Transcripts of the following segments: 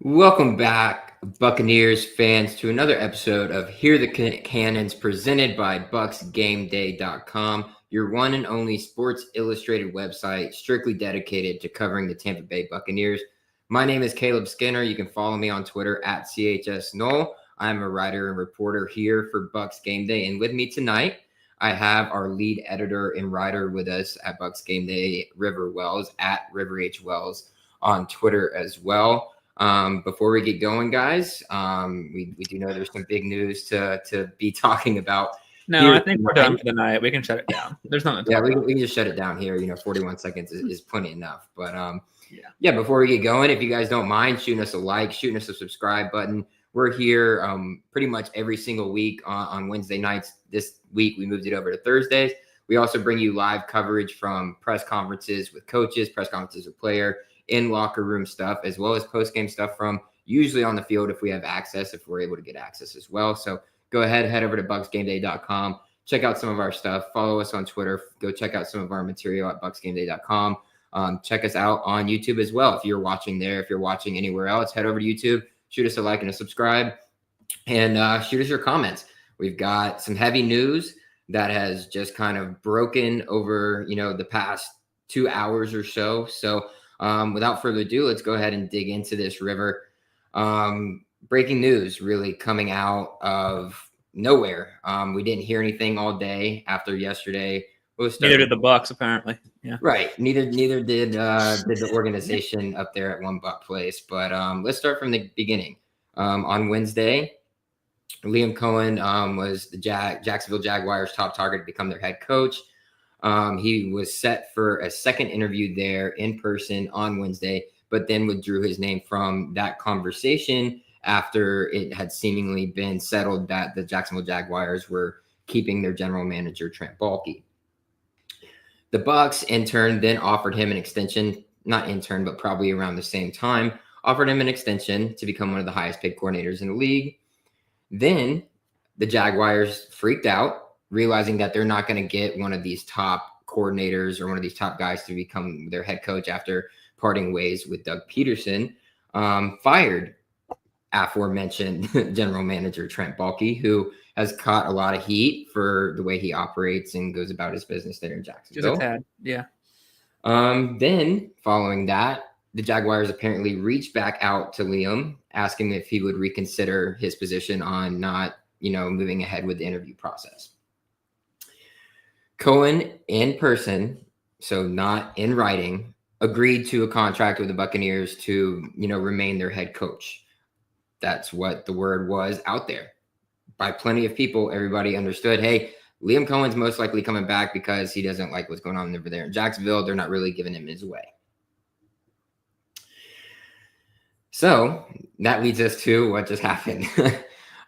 Welcome back, Buccaneers fans, to another episode of Hear the Cannons presented by BucsGameday.com, your one and only Sports Illustrated website strictly dedicated to covering the Tampa Bay Buccaneers. My name is Caleb Skinner. You can follow me on Twitter at CHSNoll. I'm a writer and reporter here for Bucs Game Day, and with me tonight, I have our lead editor and writer with us at Bucs Game Day, River Wells, at River H. Wells on Twitter as well. Before we get going, guys, we do know there's some big news to be talking about. No, I think we're done for the night. We can shut it down. There's nothing to talk about. We can just shut it down here. 41 seconds is plenty enough. But before we get going, if you guys don't mind shooting us a like, shooting us a subscribe button. We're here pretty much every single week on Wednesday nights. This week, we moved it over to Thursdays. We also bring you live coverage from press conferences with coaches, press conferences with player, in locker room stuff, as well as post-game stuff from usually on the field if we have access, if we're able to get access as well. So go ahead, head over to BucsGameday.com. Check out some of our stuff. Follow us on Twitter. Go check out some of our material at BucsGameday.com. Check us out on YouTube as well. If you're watching there, if you're watching anywhere else, head over to YouTube, shoot us a like and a subscribe, and shoot us your comments. We've got some heavy news that has just kind of broken over, the past 2 hours or so. So without further ado, let's go ahead and dig into this, River. Breaking news really coming out of nowhere. We didn't hear anything all day after yesterday. Neither did the Bucs, apparently. Yeah. Right. Neither did the organization up there at One Buc Place. But let's start from the beginning. On Wednesday, Liam Coen was the Jacksonville Jaguars' top target to become their head coach. He was set for a second interview there in person on Wednesday, but then withdrew his name from that conversation after it had seemingly been settled that the Jacksonville Jaguars were keeping their general manager, Trent Baalke. The Bucs, in turn, then offered him an extension, not in turn, but probably around the same time, offered him an extension to become one of the highest paid coordinators in the league. Then the Jaguars freaked out, realizing that they're not going to get one of these top coordinators or one of these top guys to become their head coach after parting ways with Doug Peterson, fired aforementioned general manager Trent Baalke, who has caught a lot of heat for the way he operates and goes about his business there in Jacksonville. Just a tad, yeah. Then following that, the Jaguars apparently reached back out to Liam, asking if he would reconsider his position on not, moving ahead with the interview process. Coen, in person, so not in writing, agreed to a contract with the Buccaneers to, remain their head coach. That's what the word was out there. By plenty of people, everybody understood, hey, Liam Coen's most likely coming back because he doesn't like what's going on over there in Jacksonville. They're not really giving him his way. So that leads us to what just happened.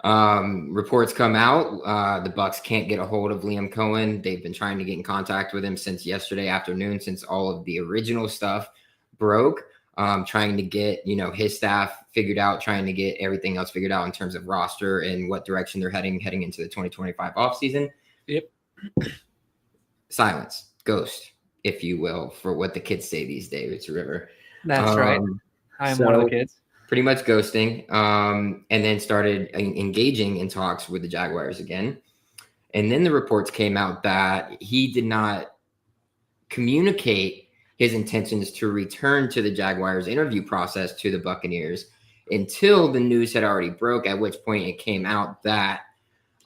Reports come out. The Bucs can't get a hold of Liam Coen. They've been trying to get in contact with him since yesterday afternoon, since all of the original stuff broke. Trying to get, his staff figured out, trying to get everything else figured out in terms of roster and what direction they're heading into the 2025 offseason. Yep. Silence, ghost, if you will, for what the kids say these days. It's River. That's right. I'm one of the kids. Pretty much ghosting, and then started engaging in talks with the Jaguars again. And then the reports came out that he did not communicate his intentions to return to the Jaguars interview process to the Buccaneers until the news had already broke, at which point it came out that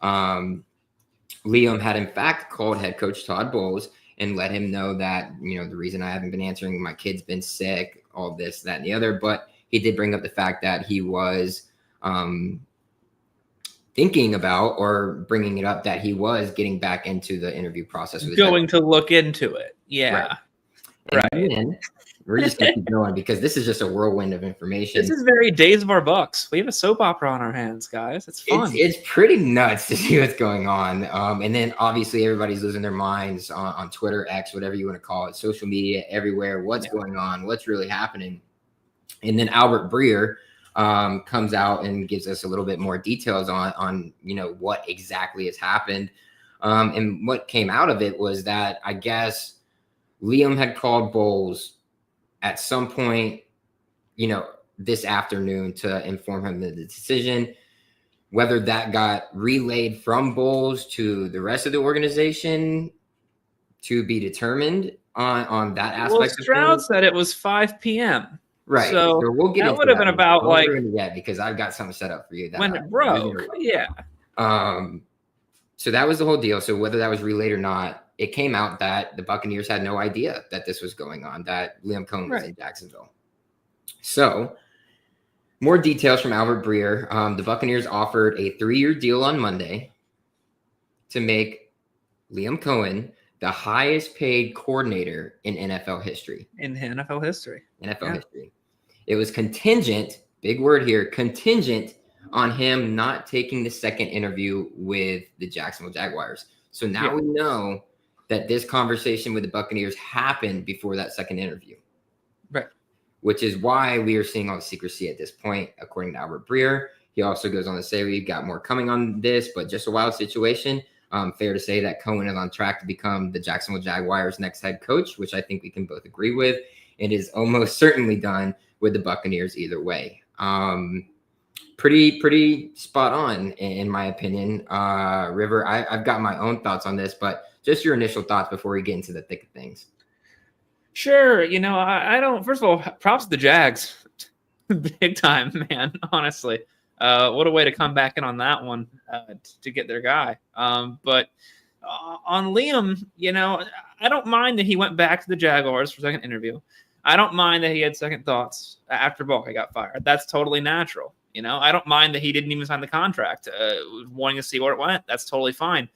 Liam had in fact called head coach Todd Bowles and let him know that, the reason I haven't been answering, my kid's been sick, all this, that, and the other. But he did bring up the fact that he was thinking about, or bringing it up, that he was getting back into the interview process. Going to look into it. Yeah. Right. And we're just going to keep going because this is just a whirlwind of information. This is very Days of Our Bucs. We have a soap opera on our hands, guys. It's fun. It's pretty nuts to see what's going on. And then obviously everybody's losing their minds on Twitter, X, whatever you want to call it, social media, everywhere. What's going on? What's really happening? And then Albert Breer comes out and gives us a little bit more details on what exactly has happened. And what came out of it was that, I guess, Liam had called Bowles at some point, this afternoon to inform him of the decision. Whether that got relayed from Bowles to the rest of the organization to be determined on that aspect. Well, Stroud said it was 5 p.m. Right. So we'll get that into would have been about like because I've got something set up for you. When it broke. Yeah. So that was the whole deal. So whether that was relayed or not, it came out that the Buccaneers had no idea that this was going on, that Liam Coen was in Jacksonville. So more details from Albert Breer. The Buccaneers offered a 3-year deal on Monday to make Liam Coen the highest paid coordinator in NFL history. NFL history. It was contingent, big word here, contingent on him not taking the second interview with the Jacksonville Jaguars. So now we know that this conversation with the Buccaneers happened before that second interview. Right. Which is why we are seeing all the secrecy at this point, according to Albert Breer. He also goes on to say we've got more coming on this, but just a wild situation. Fair to say that Coen is on track to become the Jacksonville Jaguars' next head coach, which I think we can both agree with. It is almost certainly done with the Buccaneers either way. Pretty spot on, in my opinion. River, I've got my own thoughts on this, but just your initial thoughts before we get into the thick of things. Sure. I don't, first of all, props to the Jags. Big time, man, honestly. What a way to come back in on that one to get their guy. But on Liam, I don't mind that he went back to the Jaguars for a second interview. I don't mind that he had second thoughts after Bulk got fired. That's totally natural. I don't mind that he didn't even sign the contract, wanting to see where it went. That's totally fine.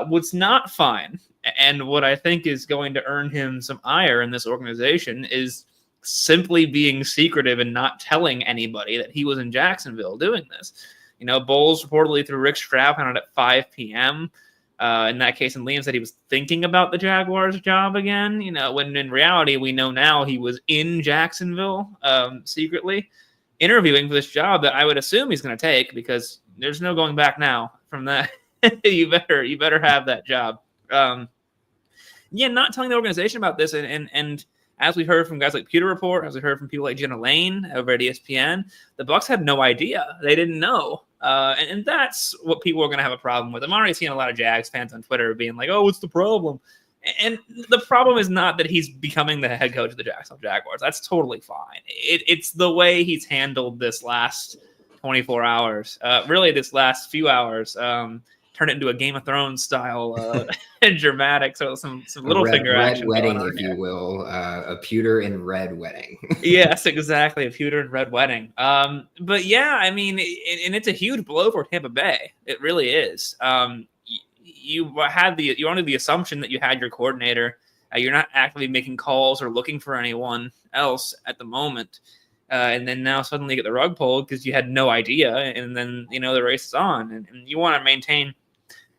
What's not fine, and what I think is going to earn him some ire in this organization, is simply being secretive and not telling anybody that he was in Jacksonville doing this. Bowles reportedly through Rick Stroud found out at 5 p.m. In that case, and Liam said he was thinking about the Jaguars job again, when in reality, we know now he was in Jacksonville secretly interviewing for this job that I would assume he's going to take, because there's no going back now from that. you better have that job. Not telling the organization about this, and as we've heard from guys like Pewter Report, as we heard from people like Jenna Lane over at ESPN, the Bucs had no idea. They didn't know. And that's what people are going to have a problem with. I'm already seeing a lot of Jags fans on Twitter being like, oh, what's the problem? And the problem is not that he's becoming the head coach of the Jacksonville Jaguars. That's totally fine. It's the way he's handled this last 24 hours, really this last few hours, turn it into a Game of Thrones style dramatic, so some little finger action. Red wedding, if you will, a pewter and red wedding. Yes, exactly, a pewter and red wedding. But yeah, I mean, and it's a huge blow for Tampa Bay. It really is. You're under the assumption that you had your coordinator. You're not actively making calls or looking for anyone else at the moment. And then now suddenly you get the rug pulled because you had no idea. And then, the race is on. And you want to maintain,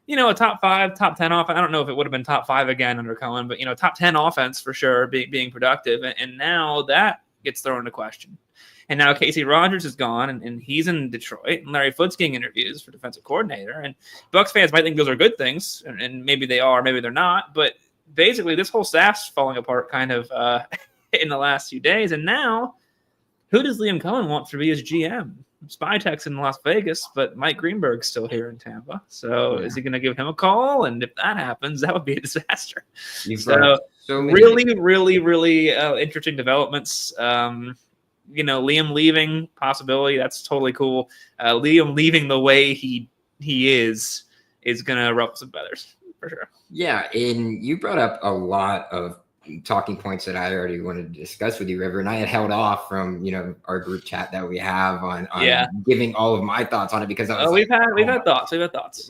a top 5, top 10 offense. I don't know if it would have been top 5 again under Coen, but, top 10 offense for sure, being productive. And now that gets thrown into question. And now Casey Rogers is gone, and he's in Detroit. And Larry Foote's getting interviews for defensive coordinator. And Bucs fans might think those are good things, and maybe they are, maybe they're not. But basically, this whole staff's falling apart kind of in the last few days. And now, who does Liam Coen want to be his GM? Spytek's in Las Vegas, but Mike Greenberg's still here in Tampa. So is he going to give him a call? And if that happens, that would be a disaster. So really, really, really interesting developments. Liam leaving, possibility, that's totally cool. Liam leaving the way he is going to ruffle some feathers for sure. Yeah, and you brought up a lot of talking points that I already wanted to discuss with you, River, and I had held off from our group chat that we have on giving all of my thoughts on it because I was we've had thoughts. We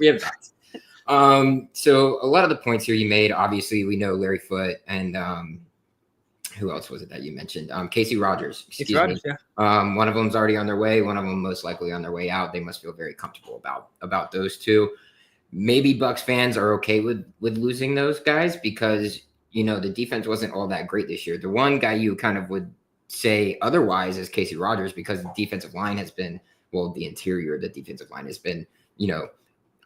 have thoughts. So a lot of the points here you made, obviously we know Larry Foote and who else was it that you mentioned? Casey Rogers. Casey Rogers, yeah. One of them's already on their way. One of them most likely on their way out. They must feel very comfortable about those two. Maybe Bucs fans are okay with losing those guys because the defense wasn't all that great this year. The one guy you kind of would say otherwise is Casey Rogers because the defensive line has been, the interior of the defensive line has been,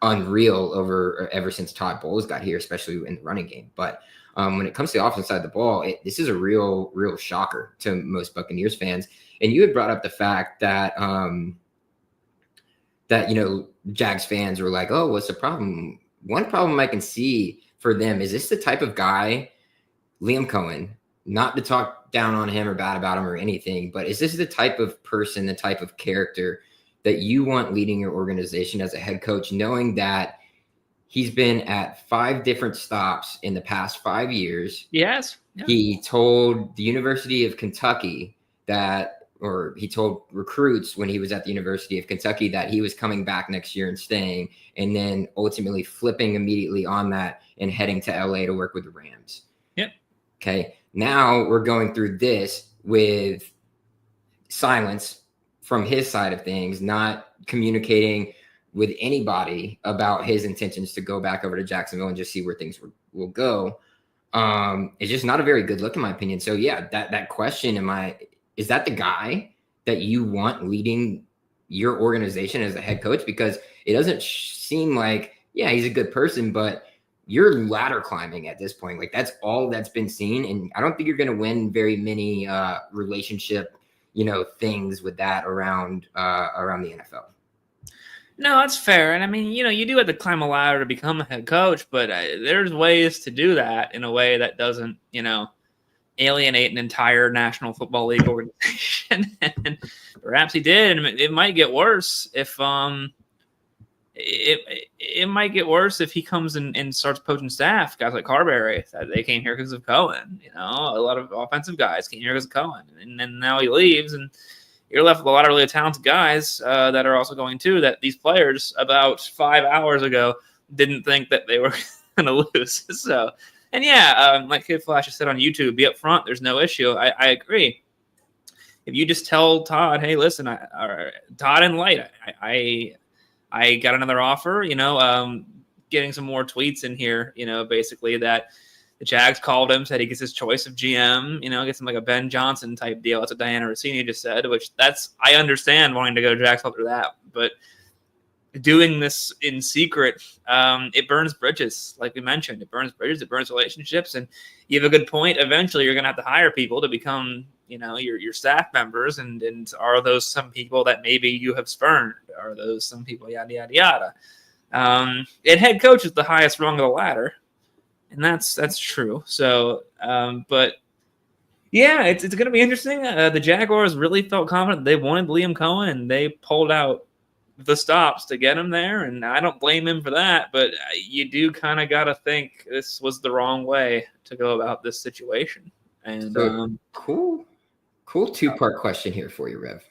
unreal ever since Todd Bowles got here, especially in the running game. But when it comes to the offensive side of the ball, this is a real shocker to most Buccaneers fans. And you had brought up the fact that Jags fans were like, oh, what's the problem? One problem I can see for them is this the type of guy, Liam Coen, not to talk down on him or bad about him or anything, but is this the type of person, the type of character that you want leading your organization as a head coach, knowing that he's been at 5 different stops in the past 5 years? Yes. Yeah. He told the University of Kentucky he told recruits when he was at the University of Kentucky that he was coming back next year and staying, and then ultimately flipping immediately on that and heading to LA to work with the Rams. Yep. Okay. Now we're going through this with silence from his side of things, not communicating with anybody about his intentions to go back over to Jacksonville and just see where things will go. It's just not a very good look in my opinion. So yeah, that question, is that the guy that you want leading your organization as a head coach? Because it doesn't seem like, yeah, he's a good person, but you're ladder climbing at this point. Like that's all that's been seen. And I don't think you're going to win very many relationship, things with that around the NFL. No, that's fair. And I mean, you do have to climb a ladder to become a head coach, but there's ways to do that in a way that doesn't, alienate an entire National Football League organization. And perhaps he did. And it might get worse if it might get worse if he comes and starts poaching staff, guys like Carberry. They came here because of Coen. A lot of offensive guys came here because of Coen. And then now he leaves, and you're left with a lot of really talented guys that are also going too, that these players about 5 hours ago didn't think that they were going to lose. So, and yeah, like Kid Flash said on YouTube, be up front. There's no issue. I agree. If you just tell Todd, hey, listen, Todd and Light, I got another offer, getting some more tweets in here, basically that the Jags called him, said he gets his choice of GM, gets him like a Ben Johnson type deal. That's what Diana Rossini just said, which I understand wanting to go to Jags after that. But doing this in secret, it burns bridges. Like we mentioned, it burns bridges, it burns relationships. And you have a good point. Eventually you're going to have to hire people to become, your staff members. And are those some people that maybe you have spurned? Are those some people, yada, yada, yada. And head coach is the highest rung of the ladder. And that's true. So, but yeah, it's going to be interesting. The Jaguars really felt confident they wanted Liam Coen, and they pulled out the stops to get him there. And I don't blame him for that, but you do kind of got to think this was the wrong way to go about this situation. And so, cool 2-part question here for you, Rev.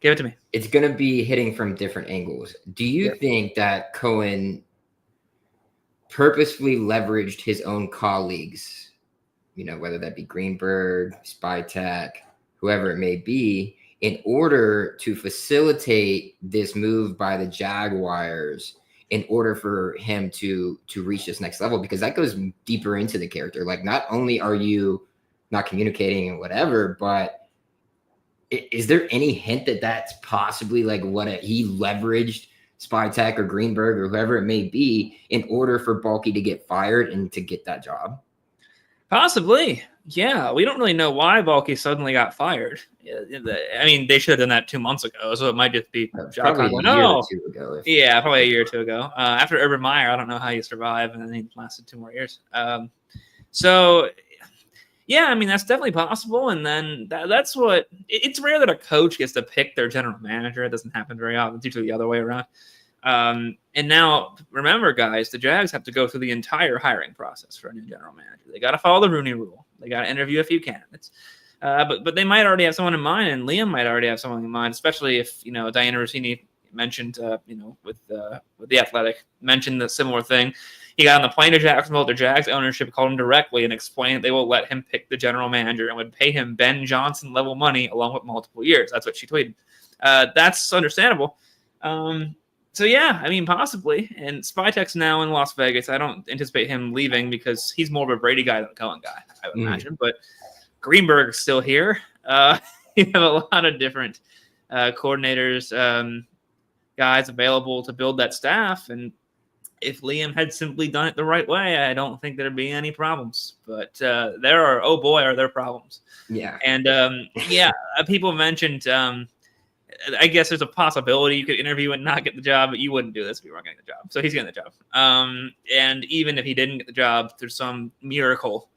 Give it to me. It's going to be hitting from different angles. Do you think that Coen purposefully leveraged his own colleagues, whether that be Greenberg, Spytek, whoever it may be, in order to facilitate this move by the Jaguars, in order for him to reach this next level? Because that goes deeper into the character. Like, not only are you not communicating and whatever, but is there any hint that that's possibly like he leveraged Spytek or Greenberg or whoever it may be in order for Bulky to get fired and to get that job? Possibly. Yeah. We don't really know why Bulky suddenly got fired. I mean, they should have done that 2 months ago. So it might just be probably a year or two ago. Yeah, probably a year or two ago. After Urban Meyer, I don't know how you survive. And then he lasted 2 more years. So yeah, I mean, that's definitely possible. And then that's what it's rare that a coach gets to pick their general manager. It doesn't happen very often. It's usually the other way around. And now, remember, guys, the Jags have to go through the entire hiring process for a new general manager. They got to follow the Rooney Rule. They got to interview a few candidates. But they might already have someone in mind, and Liam might already have someone in mind, especially if, Diana Rossini mentioned, with The Athletic, mentioned the similar thing. He got on the plane to Jacksonville. The Jags ownership called him directly and explained that they will let him pick the general manager and would pay him Ben Johnson level money along with multiple years. That's what she tweeted. That's understandable. So yeah, I mean, possibly. And Spytek's now in Las Vegas. I don't anticipate him leaving because he's more of a Brady guy than a Coen guy, I would imagine. But Greenberg's still here. You have a lot of different coordinators, guys available to build that staff. And if Liam had simply done it the right way, I don't think there'd be any problems. But there are, oh boy, are there problems. Yeah. And people mentioned, I guess there's a possibility you could interview and not get the job, but you wouldn't do this if you weren't getting the job. So he's getting the job. And even if he didn't get the job through some miracle,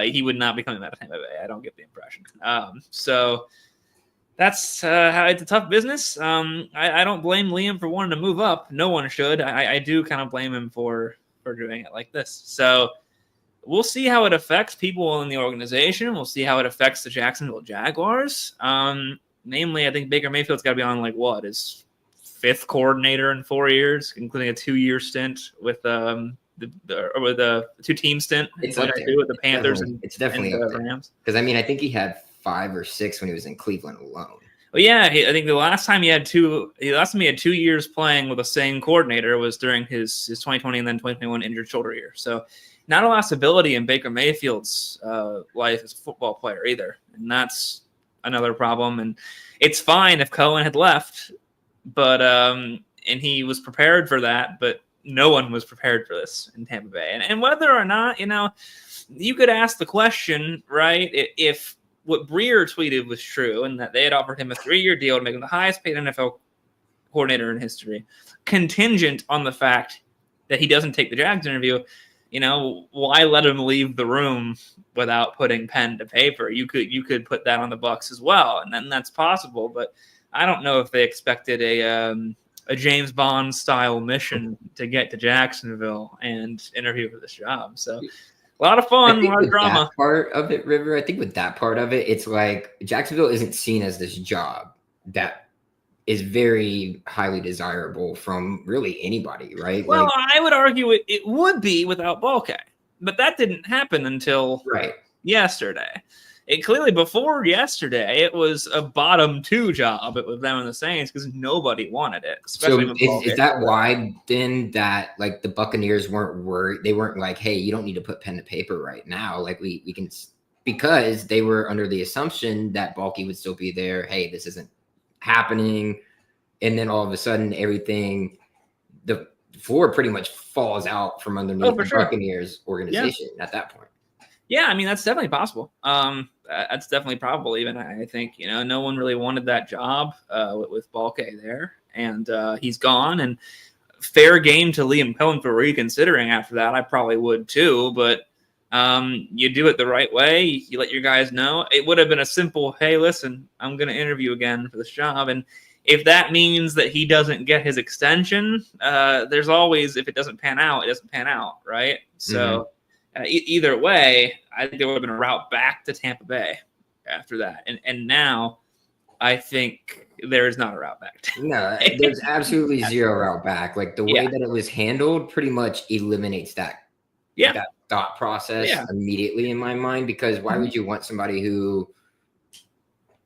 he would not be coming out of Tampa Bay. I don't get the impression. So that's how it's a tough business. I don't blame Liam for wanting to move up. No one should. I do kind of blame him for doing it like this. So we'll see how it affects people in the organization. We'll see how it affects the Jacksonville Jaguars. Namely, I think Baker Mayfield's got to be on his 5th coordinator in 4 years, including a 2-year stint with the 2-team stint. It's up there with the Panthers. It's definitely and up there. Rams. Because I think he had 5 or 6 when he was in Cleveland alone. Well, yeah, I think the last time he had 2 years playing with the same coordinator was during his 2020 and then 2021 injured shoulder year. So not a lot of stability in Baker Mayfield's life as a football player either, and that's another problem. And it's fine if Coen had left, but and he was prepared for that, but no one was prepared for this in Tampa Bay. And whether or not, you could ask the question, right, if what Breer tweeted was true and that they had offered him a 3-year deal to make him the highest paid NFL coordinator in history, contingent on the fact that he doesn't take the Jags interview, why let him leave the room without putting pen to paper? You could put that on the Bucs as well, and then that's possible. But I don't know if they expected a James Bond style mission to get to Jacksonville and interview for this job. So a lot of fun, a lot of drama. That part of it, River, I think with that part of it, it's like Jacksonville isn't seen as this job that is very highly desirable from really anybody, right? Well, I would argue it would be without Balke, but that didn't happen until yesterday. It clearly before yesterday, it was a bottom 2 job with them and the Saints because nobody wanted it. Especially so is that why then that the Buccaneers weren't worried? They weren't like, hey, you don't need to put pen to paper right now. We can, because they were under the assumption that Balke would still be there. Hey, this isn't happening. And then all of a sudden the floor pretty much falls out from underneath the Buccaneers organization at that point. Yeah, that's definitely possible. That's definitely probable. Even I think no one really wanted that job with Balke there, and he's gone. And fair game to Liam Coen for reconsidering after that. I probably would too, but you do it the right way. You let your guys know. It would have been a simple, hey, listen, I'm going to interview again for this job, and if that means that he doesn't get his extension, there's always, if it doesn't pan out, it doesn't pan out, right? So. Either way, I think there would have been a route back to Tampa Bay after that. And now I think there is not a route back. No, there's absolutely zero route back. The way that it was handled pretty much eliminates that thought process immediately in my mind, because why would you want somebody who,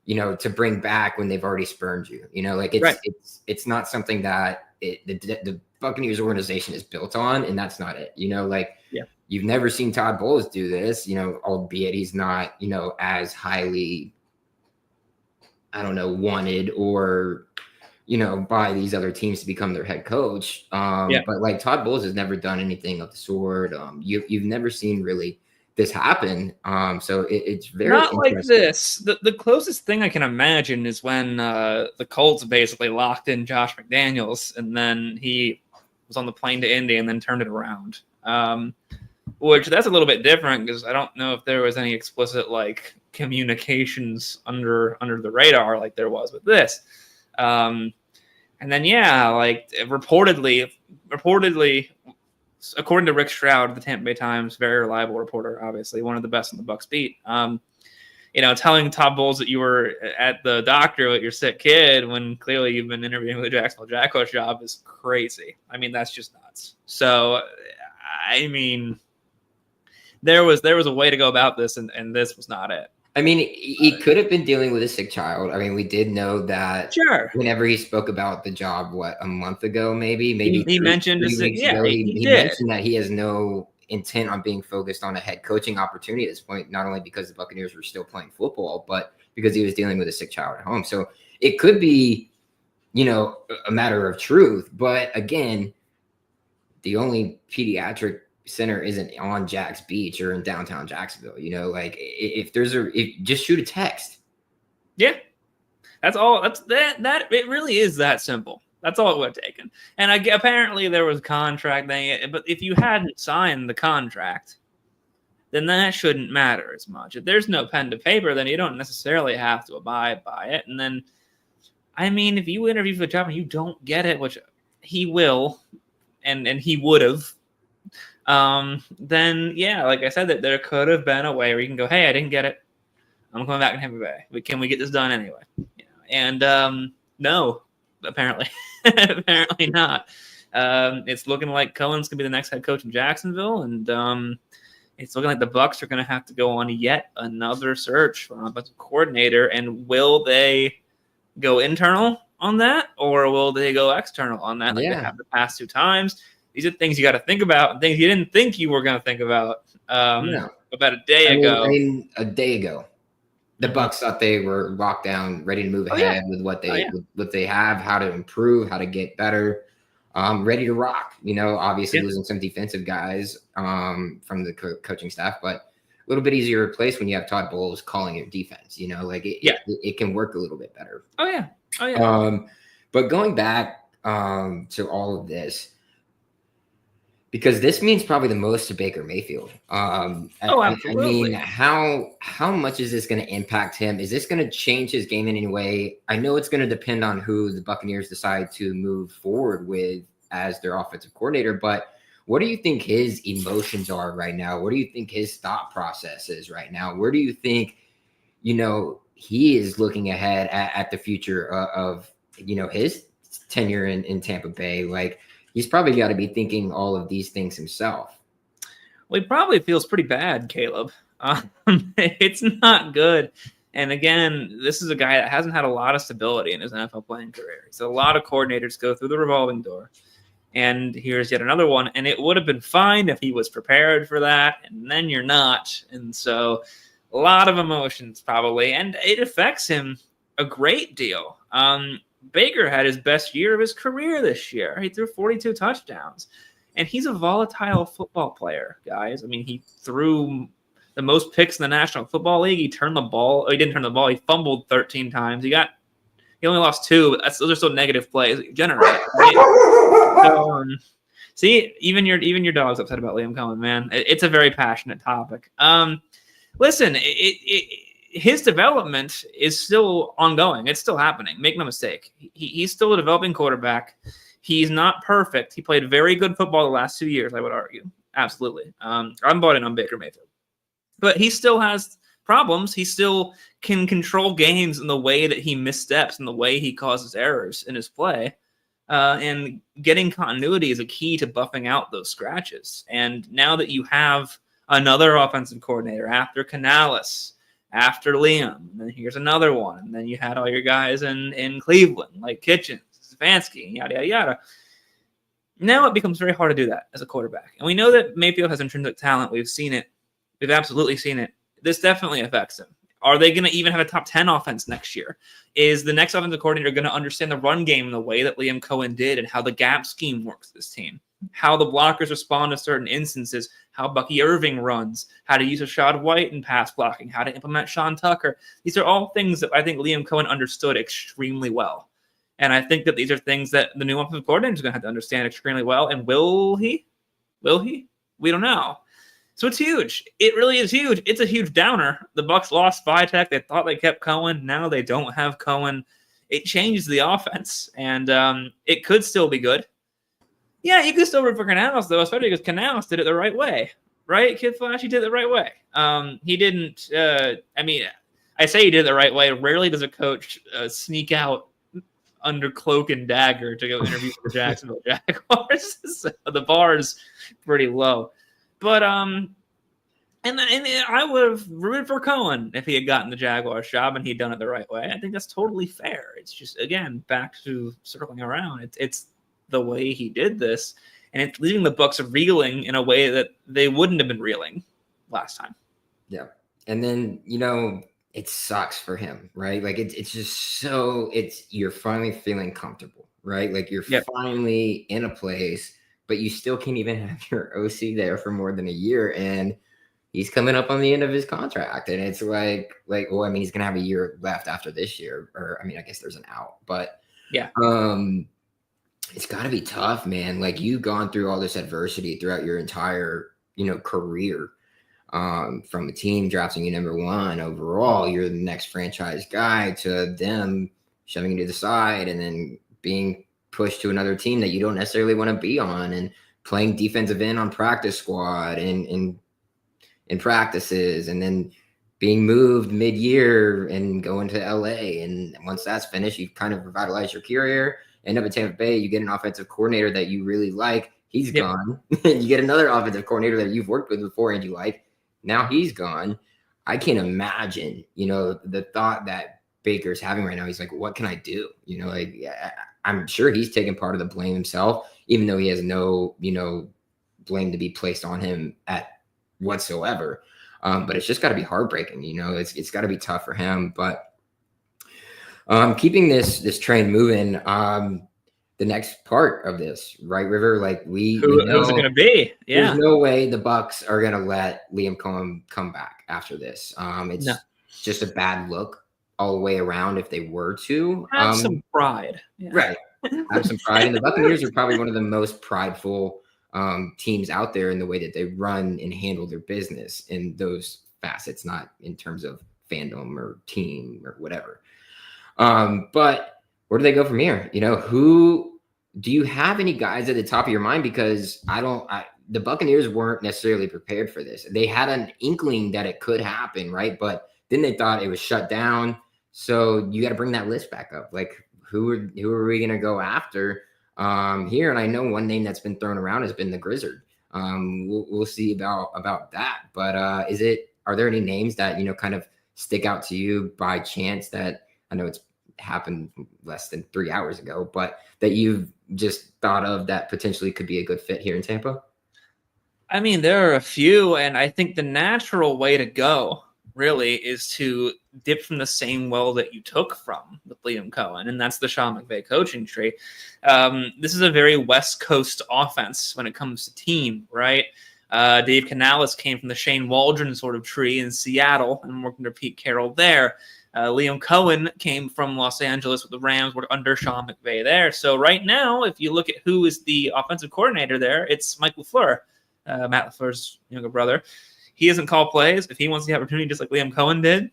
to bring back when they've already spurned you? It's not something that the Buccaneers organization is built on, and that's not it. You've never seen Todd Bowles do this, albeit he's not, as highly, wanted or, by these other teams to become their head coach. But Todd Bowles has never done anything of the sort. You've never seen really this happen. So it's very not like this. The closest thing I can imagine is when the Colts basically locked in Josh McDaniels, and then he was on the plane to Indy and then turned it around. Which that's a little bit different because I don't know if there was any explicit communications under the radar like there was with this. And then reportedly, according to Rick Stroud of the Tampa Bay Times, very reliable reporter, obviously one of the best in the Bucs beat. Telling Todd Bowles that you were at the doctor with your sick kid when clearly you've been interviewing with the Jacksonville Jaguars job is crazy. That's just nuts. So, there was a way to go about this, and this was not it. He could have been dealing with a sick child. We did know that. Sure. Whenever he spoke about the job, a month ago, maybe he mentioned he mentioned that he has no intent on being focused on a head coaching opportunity at this point, not only because the Buccaneers were still playing football, but because he was dealing with a sick child at home. So it could be, a matter of truth. But again, the only pediatric center isn't on Jack's Beach or in downtown Jacksonville. You know, like if just shoot a text. Yeah, that's all. That it really is that simple. That's all it would have taken. And apparently there was a contract thing, but if you hadn't signed the contract, then that shouldn't matter as much. If there's no pen to paper, then you don't necessarily have to abide by it. And then, I mean, if you interview for the job and you don't get it, which he will, and he would have, then yeah, like I said, that there could have been a way where you can go, hey, I didn't get it. I'm coming back in Tampa Bay. Can we get this done anyway? You know, and no, apparently, apparently not. It's looking like Coen's gonna be the next head coach in Jacksonville, and it's looking like the Bucs are going to have to go on yet another search for an offensive coordinator. And will they go internal on that, or will they go external on that, like they have the past 2 times? These are things you got to think about, and things you didn't think you were going to think about about a day ago. I mean, a day ago, the Bucs thought they were locked down, ready to move ahead with what they have, how to improve, how to get better. Ready to rock, you know, obviously losing some defensive guys from the coaching staff, but a little bit easier to replace when you have Todd Bowles calling your defense, you know, like it can work a little bit better. Oh yeah. But going back to all of this, because this means probably the most to Baker Mayfield. Absolutely. I mean, how much is this going to impact him? Is this going to change his game in any way? I know it's going to depend on who the Buccaneers decide to move forward with as their offensive coordinator, but what do you think his emotions are right now? What do you think his thought process is right now? Where do you think, you know, he is looking ahead at the future of, you know, his tenure in Tampa Bay? Like, he's probably got to be thinking all of these things himself. Well, he probably feels pretty bad, Caleb. It's not good. And again, this is a guy that hasn't had a lot of stability in his NFL playing career. So a lot of coordinators go through the revolving door. And here's yet another one. And it would have been fine if he was prepared for that. And then you're not. And so a lot of emotions probably. And it affects him a great deal. Baker had his best year of his career this year. He threw 42 touchdowns. And he's a volatile football player, guys. I mean, he threw the most picks in the National Football League. He turned the ball. He didn't turn the ball. He fumbled 13 times. He only lost 2. But those are still negative plays. Generate. Right? So, see, even your dog's upset about Liam Coen, man. It's a very passionate topic. Listen, his development is still ongoing. It's still happening. Make no mistake. He's still a developing quarterback. He's not perfect. He played very good football the last 2 years, I would argue. Absolutely. I'm bought in on Baker Mayfield. But he still has problems. He still can control games in the way that he missteps and the way he causes errors in his play. And getting continuity is a key to buffing out those scratches. And now that you have another offensive coordinator after Canales, after Liam, and then here's another one, and then you had all your guys in Cleveland, like Kitchens, Stefanski, yada, yada, yada. Now it becomes very hard to do that as a quarterback. And we know that Mayfield has intrinsic talent. We've seen it. We've absolutely seen it. This definitely affects him. Are they going to even have a top 10 offense next year? Is the next offensive coordinator going to understand the run game in the way that Liam Coen did and how the gap scheme works this team? How the blockers respond to certain instances, how Bucky Irving runs, how to use Rashad White in pass blocking, how to implement Sean Tucker. These are all things that I think Liam Coen understood extremely well. And I think that these are things that the new offensive coordinator is going to have to understand extremely well. And will he? Will he? We don't know. So it's huge. It really is huge. It's a huge downer. The Bucs lost Vitek. They thought they kept Coen. Now they don't have Coen. It changes the offense, and it could still be good. Yeah, you could still root for Canales, though, especially because Canales did it the right way, right? Kid Flash, he did it the right way. He didn't, I say he did it the right way. Rarely does a coach sneak out under cloak and dagger to go interview for the Jacksonville Jaguars. So the bar is pretty low. But and I would have rooted for Coen if he had gotten the Jaguars job and he'd done it the right way. I think that's totally fair. It's just, again, back to circling around. It's the way he did this, and it's leaving the Bucs reeling in a way that they wouldn't have been reeling last time. Yeah, and then it sucks for him, right? Like it's just you're finally feeling comfortable, right? Like you're finally in a place but you still can't even have your OC there for more than a year. And he's coming up on the end of his contract. And it's like, well, I mean, he's going to have a year left after this year. Or, I mean, I guess there's an out. But yeah, it's got to be tough, man. Like, you've gone through all this adversity throughout your entire, career. From a team drafting you number 1 overall, you're the next franchise guy, to them shoving you to the side and then being pushed to another team that you don't necessarily want to be on, and playing defensive end on practice squad and in practices, and then being moved mid-year and going to LA. And once that's finished, you've kind of revitalized your career, end up at Tampa Bay, you get an offensive coordinator that you really like. He's gone. You get another offensive coordinator that you've worked with before and you like. Now he's gone. I can't imagine, the thought that Baker's having right now. He's like, what can I do? I'm sure he's taking part of the blame himself, even though he has no, blame to be placed on him at whatsoever. But it's just got to be heartbreaking. It's got to be tough for him. But keeping this train moving, the next part of this, right, River? Like, who's it going to be? Yeah, there's no way the Bucs are going to let Liam Coen come back after this. It's just a bad look all the way around if they were to have some pride, right? Have some pride, and the Buccaneers are probably one of the most prideful teams out there in the way that they run and handle their business in those facets, not in terms of fandom or team or whatever. But where do they go from here? Who do you have any guys at the top of your mind? Because the Buccaneers weren't necessarily prepared for this. They had an inkling that it could happen, right? But then they thought it was shut down. So you got to bring that list back up. Like, who are we going to go after here? And I know one name that's been thrown around has been the Grizzard. We'll see about that. But are there any names that, kind of stick out to you by chance that I know it's happened less than 3 hours ago, but that you've just thought of that potentially could be a good fit here in Tampa? I mean, there are a few, and I think the natural way to go really is to dip from the same well that you took from with Liam Coen, and that's the Sean McVay coaching tree. This is a very West Coast offense when it comes to team, right? Dave Canales came from the Shane Waldron sort of tree in Seattle and working under Pete Carroll there. Liam Coen came from Los Angeles with the Rams, were under Sean McVay there. So right now, if you look at who is the offensive coordinator there, it's Mike LaFleur, Matt LaFleur's younger brother. He doesn't call plays. If he wants the opportunity, just like Liam Coen did,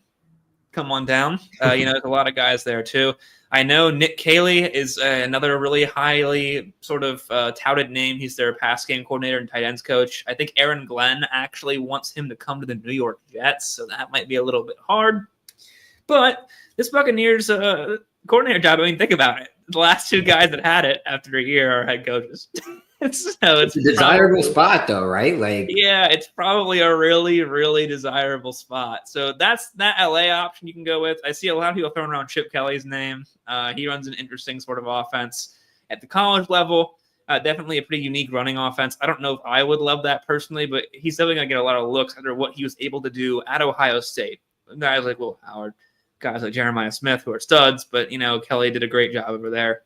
come on down. There's a lot of guys there too. I know Nick Caley is another really highly sort of touted name. He's their pass game coordinator and tight ends coach. I think Aaron Glenn actually wants him to come to the New York Jets, so that might be a little bit hard. But this Buccaneers coordinator job, I mean, think about it. The last 2 guys that had it after a year are head coaches. It's a desirable spot, though, right? It's probably a really, really desirable spot. So that's that LA option you can go with. I see a lot of people throwing around Chip Kelly's name. He runs an interesting sort of offense at the college level. Definitely a pretty unique running offense. I don't know if I would love that personally, but he's definitely going to get a lot of looks under what he was able to do at Ohio State. Guys like Will Howard, guys like Jeremiah Smith, who are studs, but, Kelly did a great job over there.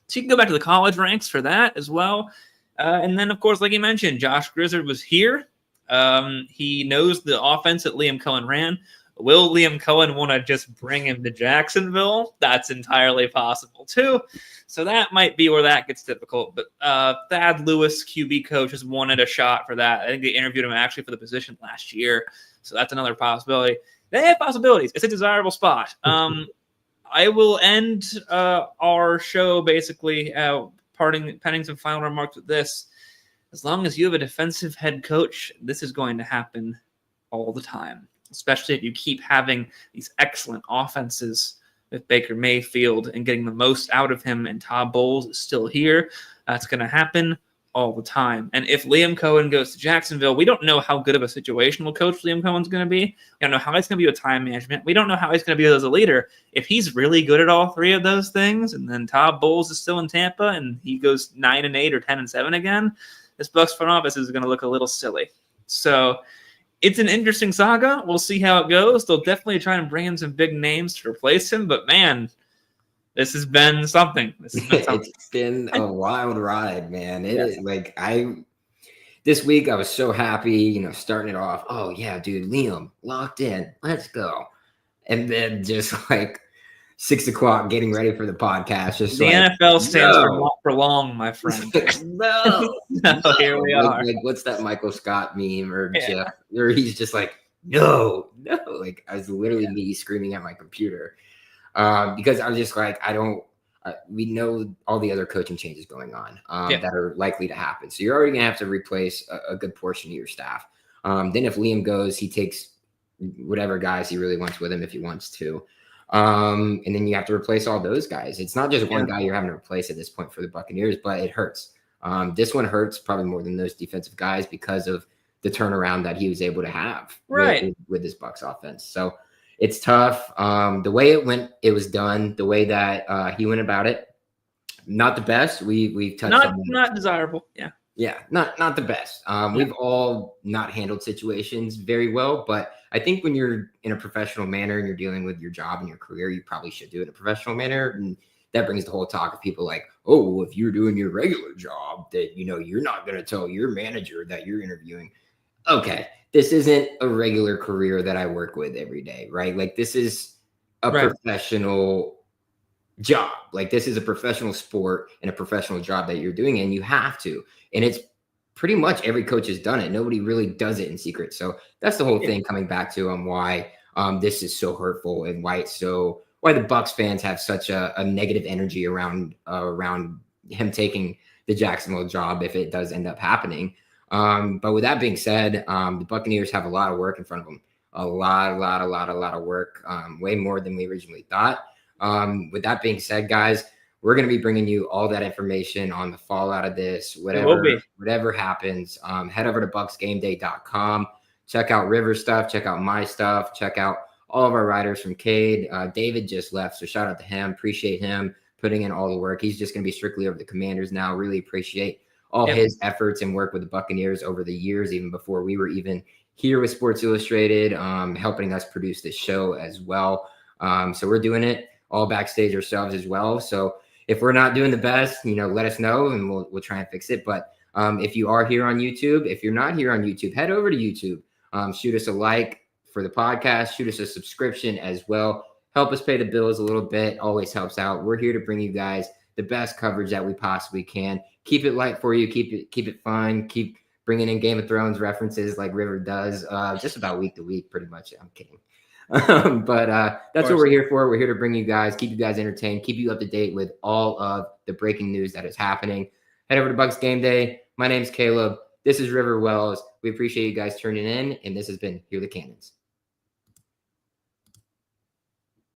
So you can go back to the college ranks for that as well. And then, of course, like you mentioned, Josh Grizzard was here. He knows the offense that Liam Coen ran. Will Liam Coen want to just bring him to Jacksonville? That's entirely possible, too. So that might be where that gets difficult. But Thad Lewis, QB coach, has wanted a shot for that. I think they interviewed him actually for the position last year. So that's another possibility. They have possibilities. It's a desirable spot. I will end our show basically penning some final remarks with this. As long as you have a defensive head coach, this is going to happen all the time, especially if you keep having these excellent offenses with Baker Mayfield and getting the most out of him, and Todd Bowles is still here. That's going to happen all the time. And if Liam Coen goes to Jacksonville, we don't know how good of a situational coach Liam Cohen's going to be. We don't know how he's going to be with time management. We don't know how he's going to be as a leader. If he's really good at all 3 of those things, and then Todd Bowles is still in Tampa and he goes 9-8 or 10-7 again, this Bucs front office is going to look a little silly. So it's an interesting saga. We'll see how it goes. They'll definitely try and bring in some big names to replace him, but man, This has been something. It's been a wild ride, man. This week I was so happy, starting it off. Oh yeah, dude, Liam locked in. Let's go. And then just like 6 o'clock, getting ready for the podcast. Just the NFL stands for not for long, my friend. No, here we are. Like, what's that Michael Scott meme or Jeff? Or he's just like, no. Like I was literally me screaming at my computer because I was just like, we know all the other coaching changes going on that are likely to happen. So you're already going to have to replace a good portion of your staff. Then if Liam goes, he takes whatever guys he really wants with him if he wants to. And then you have to replace all those guys. It's not just one guy you're having to replace at this point for the Buccaneers, but it hurts. This one hurts probably more than those defensive guys because of the turnaround that he was able to have with this Bucs offense. So it's tough. The way it was done, the way that he went about it, not the best. We've touched on that. Not desirable. Yeah, not the best. We've all not handled situations very well, but I think when you're in a professional manner and you're dealing with your job and your career, you probably should do it in a professional manner. And that brings the whole talk of people like, oh, well, if you're doing your regular job, that you're not going to tell your manager that you're interviewing. Okay, this isn't a regular career that I work with every day, right? Like this is a professional job. Like this is a professional sport and a professional job that you're doing, and you have to. And it's pretty much every coach has done it. Nobody really does it in secret. So that's the whole thing coming back to why this is so hurtful and why the Bucs fans have such a negative energy around him taking the Jacksonville job if it does end up happening. But with that being said, the Buccaneers have a lot of work in front of them. A lot of work, way more than we originally thought. With that being said, guys, we're going to be bringing you all that information on the fallout of this, whatever happens. Head over to BucsGameday.com. Check out River's stuff. Check out my stuff. Check out all of our writers from Cade. David just left, so shout out to him. Appreciate him putting in all the work. He's just going to be strictly over the Commanders now. Really appreciate all his efforts and work with the Buccaneers over the years, even before we were even here with Sports Illustrated, helping us produce this show as well. So we're doing it all backstage ourselves as well. So if we're not doing the best, let us know and we'll try and fix it. But if you are here on YouTube, if you're not here on YouTube, head over to YouTube. Shoot us a like for the podcast. Shoot us a subscription as well. Help us pay the bills a little bit. Always helps out. We're here to bring you guys the best coverage that we possibly can. Keep it light for you. Keep it fun. Keep bringing in Game of Thrones references like River does just about week to week, pretty much. I'm kidding. But that's what we're here for. We're here to bring you guys, keep you guys entertained, keep you up to date with all of the breaking news that is happening. Head over to Bucs Game Day. My name's Caleb. This is River Wells. We appreciate you guys tuning in, and this has been Hear the Cannons.